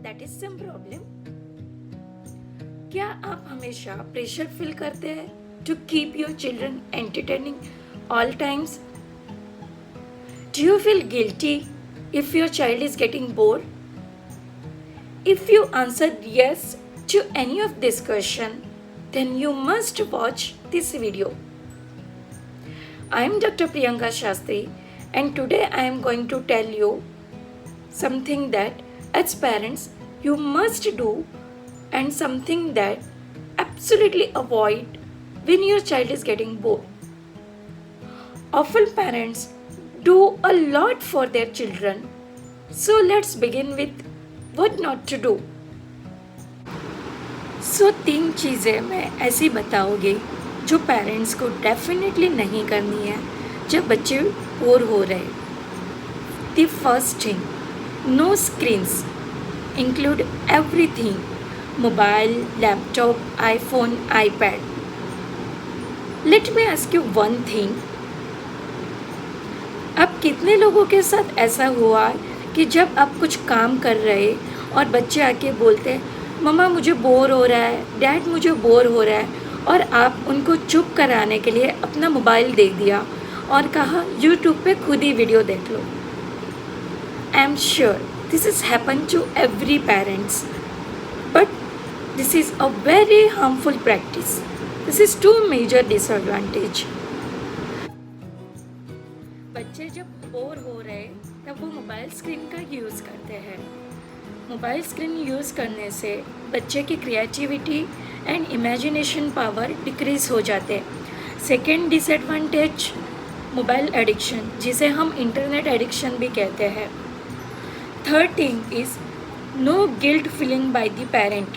That is some problem. क्या आप हमेशा प्रेशर फील करते हैं to keep your children entertaining all times? Do you feel guilty if your child is getting bored? If you answered yes to any of this question, then you must watch this video. I am Dr. Priyanka Shastri, and today I am going to tell you something that as parents you must do and something that absolutely avoid when your child is getting bored. Often parents do a lot for their children. So let's begin with what not to do. So 3 चीज़ें मैं ऐसी बताऊंगी जो parents को definitely नहीं करनी है जब बच्चे बोर हो रहे। The first thing, no screens. Include everything: mobile, laptop, iPhone, iPad. Let me ask you one thing. अब कितने लोगों के साथ ऐसा हुआ कि जब आप कुछ काम कर रहे और बच्चे आके बोलते हैं मम्मा मुझे बोर हो रहा है, डैड मुझे बोर हो रहा है, और आप उनको चुप कराने के लिए अपना मोबाइल दे दिया और कहा यूट्यूब पे खुद ही वीडियो देख लो। I am sure this is happen to every parents, but this is a very harmful practice. This is 2 major disadvantage. बच्चे जब बोर हो रहे तब वो मोबाइल स्क्रीन का यूज़ करते हैं। मोबाइल स्क्रीन यूज़ करने से बच्चे की creativity and imagination power decrease हो जाते हैं। सेकेंड डिसएडवांटेज, मोबाइल एडिक्शन, जिसे हम इंटरनेट एडिक्शन भी कहते हैं। Third thing is no guilt feeling by the parent.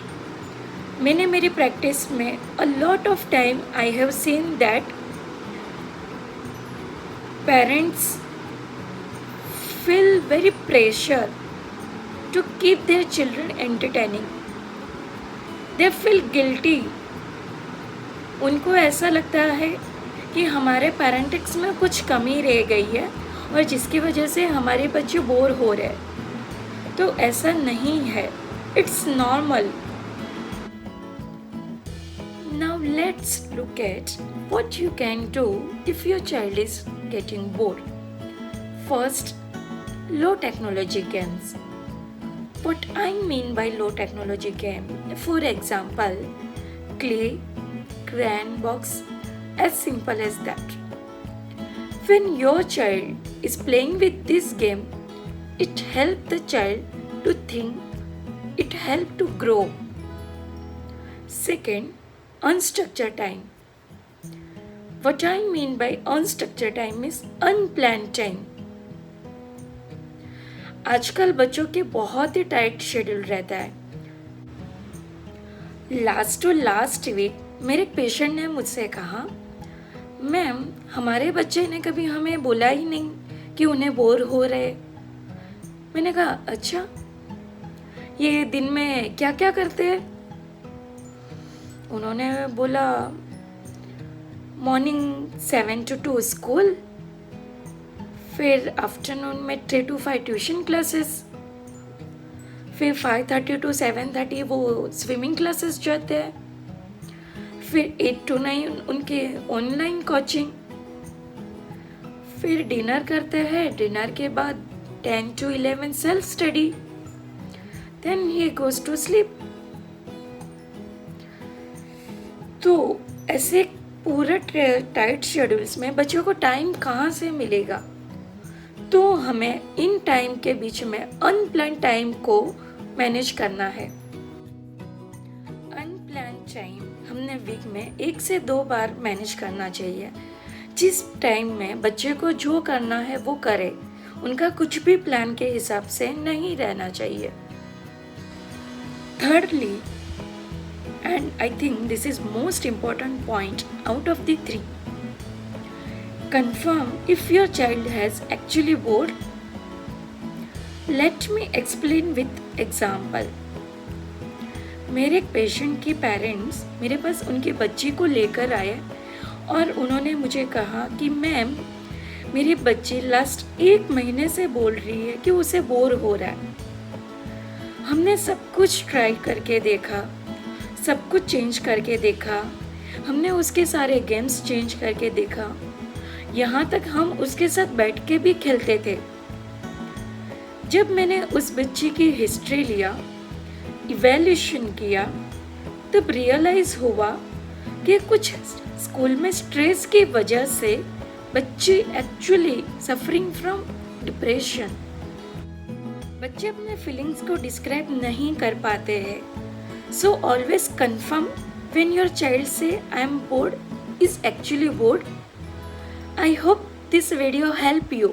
मैंने मेरी प्रैक्टिस में a lot of time I have seen that parents feel very pressure to keep their children entertaining. They feel guilty. उनको ऐसा लगता है कि हमारे पेरेंटिक्स में कुछ कमी रह गई है और जिसकी वजह से हमारे बच्चे बोर हो रहे हैं। तो ऐसा नहीं है, it's normal. Now let's look at what you can do if your child is getting bored. First, low technology games. What I mean by low technology game, for example, clay, crayon box, as simple as that. When your child is playing with this game, it helps the child to think, it helps to grow. Second, unstructured time. What I mean by unstructured time is unplanned time. आजकल बच्चों के बहुत ही tight schedule रहता है। Last week मेरे patient ने मुझसे कहा मैम हमारे बच्चे ने कभी हमें बोला ही नहीं कि उन्हें बोर हो रहे। मैंने कहा अच्छा, ये दिन में क्या क्या करते हैं? उन्होंने बोला मॉर्निंग 7 to 2 स्कूल, फिर आफ्टरनून में 3 to 5 ट्यूशन क्लासेस, फिर 5:30 to 7:30 वो स्विमिंग क्लासेस जाते हैं, फिर 8 to 9 उनके ऑनलाइन कोचिंग, फिर डिनर करते हैं, डिनर के बाद 10 to 11 self study, then he goes to sleep. तो ऐसे पूरे टाइट शेड्यूल्स में बच्चों को टाइम कहाँ से मिलेगा? तो हमें इन टाइम के बीच में अनप्लान टाइम को मैनेज करना है। अनप्लान टाइम हमने वीक में 1 से 2 बार मैनेज करना चाहिए, जिस टाइम में बच्चे को जो करना है वो करे, उनका कुछ भी प्लान के हिसाब से नहीं रहना चाहिए। Thirdly, and I think this is most important point out of the 3, confirm if your child has actually bored. Let me explain with example. मेरे एक पेशेंट की पेरेंट्स मेरे पास उनकी बच्ची को लेकर आए और उन्होंने मुझे कहा कि मैम मेरी बच्ची लास्ट 1 महीने से बोल रही है कि उसे बोर हो रहा है। हमने सब कुछ ट्राई करके देखा, सब कुछ चेंज करके देखा, हमने उसके सारे गेम्स चेंज करके देखा, यहाँ तक हम उसके साथ बैठ के भी खेलते थे। जब मैंने उस बच्ची की हिस्ट्री लिया, इवैल्यूएशन किया, तब रियलाइज हुआ कि कुछ स्कूल में स्ट्रेस की वजह से बच्चे एक्चुअली सफरिंग फ्रॉम डिप्रेशन। बच्चे अपने फीलिंग्स को डिस्क्राइब नहीं कर पाते हैं, so always confirm when your child say I am bored is actually bored. I hope this video help you.